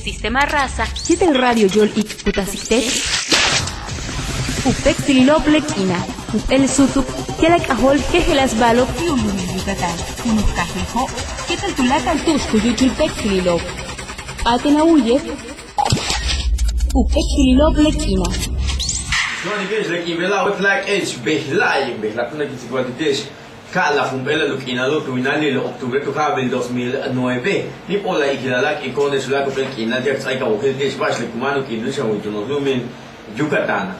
sistema raza, siete el radio yol y putasiste. Upek triloplequina, el sutup, que la cajol que gelas balo, yucatán, unos cajejo, que tal tulaca el tusco, yuchulpek trilop. Atena huye, upek triloplequina. Johnny Gish, like Imela, what like H, Behlai, Behlapuna Kitiguatish, Kala Fumbela Lukina, Lukinali, Octubre to Habil 2009, Nipola Ikilak, Ikones Lakopelkina, Diaxaika, Hildish, Bash, Kumano, Kinusha, Lumin, Yucatán.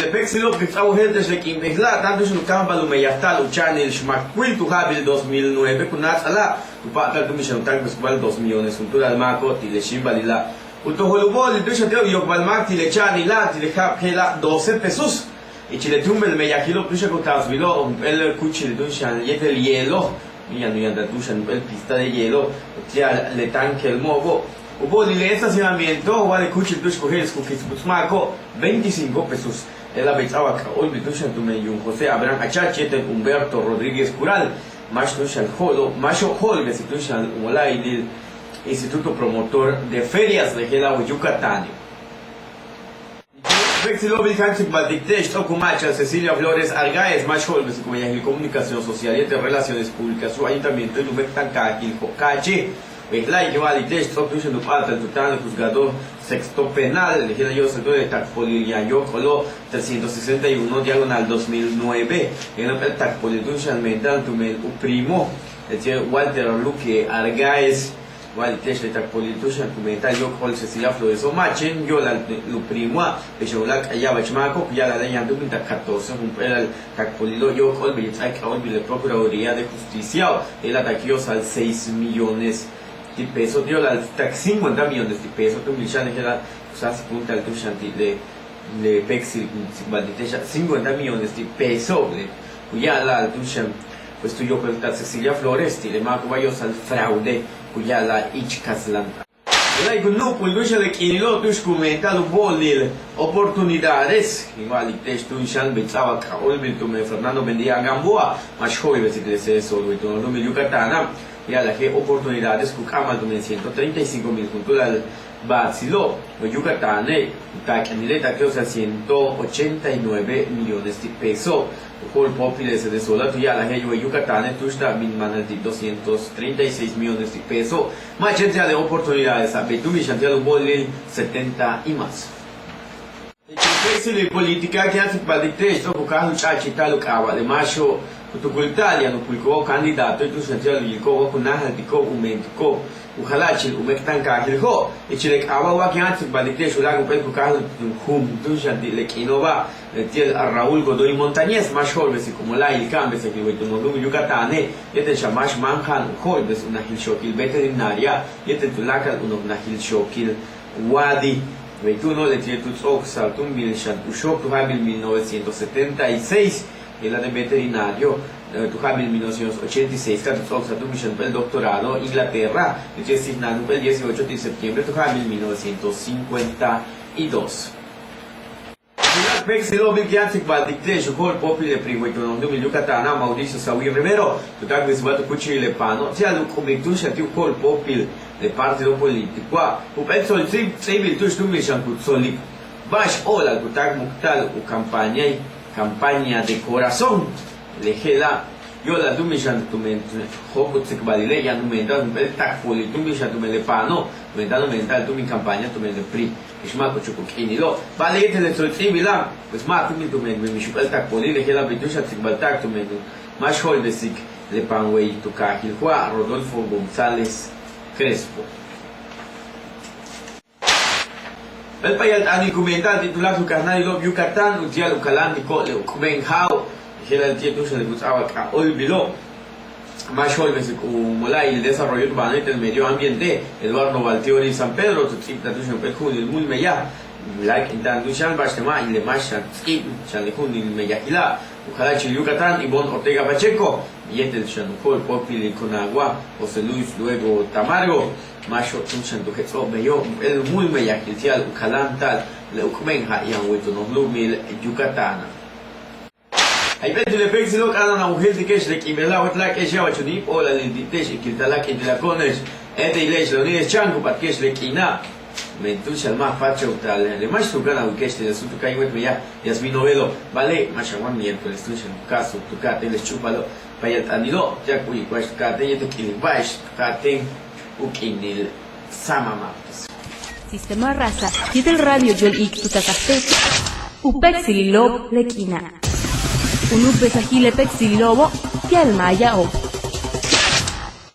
Le Pexilo, que estaba gente de que Imela, tanto su campo, Lumeyata, Luchani, Shmakwil to Habil 2009, Kunatala, tu pata, tu mission, Tankus, 2 millones, Cultura al Marco, Tileshimbalila. Utoholubol, el precio de Yokbalmak, Tilechani, la, Tilehab, Hela, 12 pesos. Y Chiletumbel, Meyakilo, Pusha Cotasvilo, el Cuchil, Dushan, Yet el hielo, y Anuanda Dushan, el pista de hielo, ya le tanque el mogo. Hubo el estacionamiento, o el Cuchil Dush Coges, Cookies Busmaco, 25 pesos. El Abetzawaka, Olvi Dushan, Tumeyun, José Abraham Achachete, Humberto Rodríguez Cural, Mash Dushan Holo, Masho Hol, Dushan, Molay, Instituto Promotor de Ferias de Gelao, Yucatán. Vexilobil Hansi Baldictesh, Tocumacha, Cecilia Flores Argaez, Machol, Comunicación Social y de Relaciones Públicas, su ayuntamiento y Lumectanca, Cache, Veglay, Joalitesh, Tocuchen Dupata, el Tutano, Juzgador Sexto Penal, de Gelayo, Sector de Tacpolilia, Yocolo, 361, diagonal 2009, en el Tacpolitucha, Mental, Tumel, Primo, el Walter Luque Argaez. Igual tesh le Tacpolitucha comentario con Cecilia Flores o Machen, yo la lo primo, Pesholac allá Bachmaco, ya la ley ando pinta 14, cumplir el Tacpolilo, yo con Billetay, la Procuraduría de Justicia, el ataque al 6 millones de pesos, dio la tax 50 millones de pesos, tu milchane que la usas punta al tuchanti de Pexil, 50 millones de pesos, ya la tuchan. Pues tú yo cuenta Cecilia Flores, le marco vayos al fraude, cuya la Ichkaslan. La grupo, el dueño de Quinilo, tus comentado bolil, oportunidades, igual y te estoy ya pensaba que hoy me Fernando vendía Gamboa, más joven, si te deseo solo, y todo no me Yucatán, ya la que oportunidades, Cucama, 135,000 cultural. Basilo, Yucatán, Tacanileta, que usa 189 millones de pesos. Por Popules de Sola, ya la gente de Yucatán, tú estás minimando 236 millones de pesos. Más gente de oportunidades, a Betu, mi gente de un bolil 70 y más. La política que hace para el texto, porque hay un chachita, lo que habla de macho, Tucultalia, no publicó candidato, y tu sentido de Yilko, con nada de Tico, un mentico. Ojalá chile o mectan kahilho e chile awa que antes balite shula ko pel ko hum tu janti le kinova tiel a Raúl Godoy Montañez más joven como la il cambio se que tu no Yucatán este chamash manhan joven una hil shokil veterinaria este tulaka una hil shokil wadi tu no le tiene tu oxal tu mil shantu shok tu habil 1976 el de veterinario tu Hamil 1986, que tu misión para el doctorado Inglaterra, y que asignado el 18 de septiembre, tu Hamil 1952. La Pexilo Vigiantic Baltic, su col popoli de Prihueton, de Yucatán, Mauricio Saúl Rivero, tu taglis vato cuchile pano, tia lu comitusha tiu col popil de partido político, u penso il civil tu misión kutsoli, bash ola tu tag muktal u campaña de corazón. Lejela, yo la dumishan tu mente, joco se valile ya no me da un bel tacfoli, tu mishan tu me le pano, me da mental tu mi campaña tu me le pri, es más cocho coquini lo, vale te le soltibila, pues más tu me mi chupel tacfoli, lejela bitusha se baltac tu me, más hol besic le panway tu cajil Juan Rodolfo González Crespo. El payal ani comentar titular su canal lo Yucatán, un día lo calándico le benjao. El tiempo se le gustaba a olvidó más jóvenes como la el desarrollo urbano y el medio ambiente Eduardo Valtiori y San Pedro tu tip de tu perjudio el muy meya like en tan duchan bastema y le mashan tip chalejun el meyakila ojalá Yucatán y Bon Ortega Pacheco y este el chanukol popili con agua José Luis luego Tamargo macho tuchan tu getso meyo el muy meyakil ojalá tal le ukmenja y han vuelto nos lumil Yucatán. Hay veces le pexilo cada una mujer de que es de Kimela o la que lleva chudip o la de Ditesh y que la que de la cones iglesia, lo nides chango, para que es lequina. Me entucha el más facha tal. Le más tu gana, que este de su tu caí, ya es mi novelo. Vale, más aguan miércoles, tu en caso, tu cate, les chúpalo. Vaya tanido, ya cuy, pues cate, ya te quilibash, cate, ukinil, sama mapas. Sistema raza, y del radio yol ik tutakaste. Upexililob lequina. Un upesajile pexililobo, y al maya o.